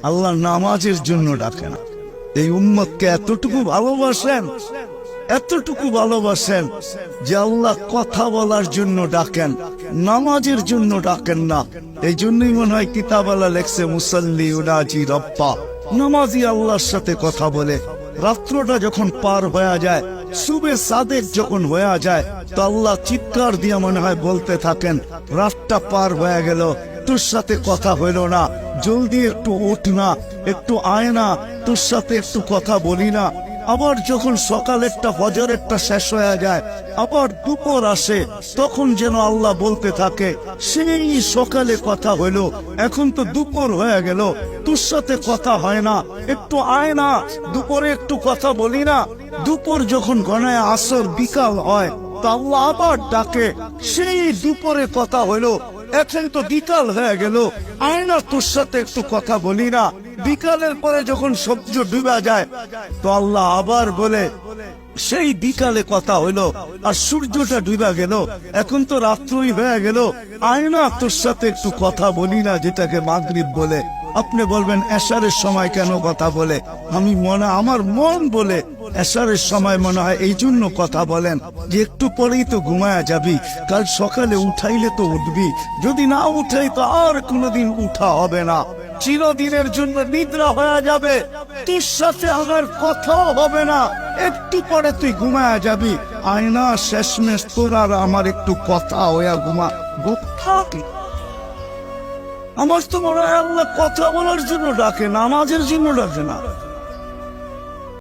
আল্লাহ নামাজের জন্য ডাকেন। এই উম্মতকে এতটুকু ভালোবাসেন যে আল্লাহ কথা বলার জন্য ডাকেন, নামাজের জন্য ডাকেন না। এই জন্যই মনে হয় কিতাবালা লেখছে মুসাল্লি উনাজি রব্বা, নামাজি আল্লাহর সাথে কথা বলে। রাত্রটা যখন পার হয়ে যায়, সুবে সাদেক যখন হয়ে যায়, তো আল্লাহ চিৎকার দিয়ে মনে হয় বলতে থাকেন, রাতটা পার হয়ে গেল, তোর সাথে কথা হইল না, জলদি একটু উঠ না, একটু আয় না, তোর সাথে একটু কথা বলি না। আবার যখন সকালেরটা ফজরেরটা শেষ হয়ে যায়, আবার দুপুর আসে, তখন যেন আল্লাহ বলতে থাকে, সেই সকালে কথা হইল, এখন তো দুপুর হয়ে গেল, তোর সাথে কথা হয় না, একটু আয় না, দুপুরে একটু কথা বলি না। দুপুর যখন গণায় আসর বিকাল হয়, তা আল্লাহ আবার ডাকে, সেই দুপুরে কথা হইল, এখন তো বিকাল হয়ে গেল, আয় না, তোর সাথে একটু কথা বলি না। বিকালের পরে যখন সূর্য ডুবে যায়, তো আল্লাহ আবার বলে, সেই বিকালে কথা হইলো আর সূর্যটা ডুবে গেল, এখন তো রাত্রই হয়ে গেল, আয় না, তোর সাথে একটু কথা বলি না, যেটাকে মাগরিব বলে। আপনি বলবেন এশারের সময় কেন কথা বলে? আমার মন বলে এশারের সময় মনে হয় এই জন্য কথা বলেন যে একটু পরেই তো ঘুমায়া যাবি, কাল সকালে উঠাইলে তো উঠবি, যদি না উঠাই তো আর কোনোদিন উঠা হবে না, চিরদিনের জন্য নিদ্রা হয়ে যাবে, তোর সাথে আমার কথাও হবে না, একটু পরে তুই ঘুমায়া যাবি, আয়না শেষমেশ তোর আর আমার একটু কথা হইয়া ঘুমা। আমার তো মনে হয় আল্লাহ কথা বলার জন্য ডাকে, নামাজের জন্য ডাকে না।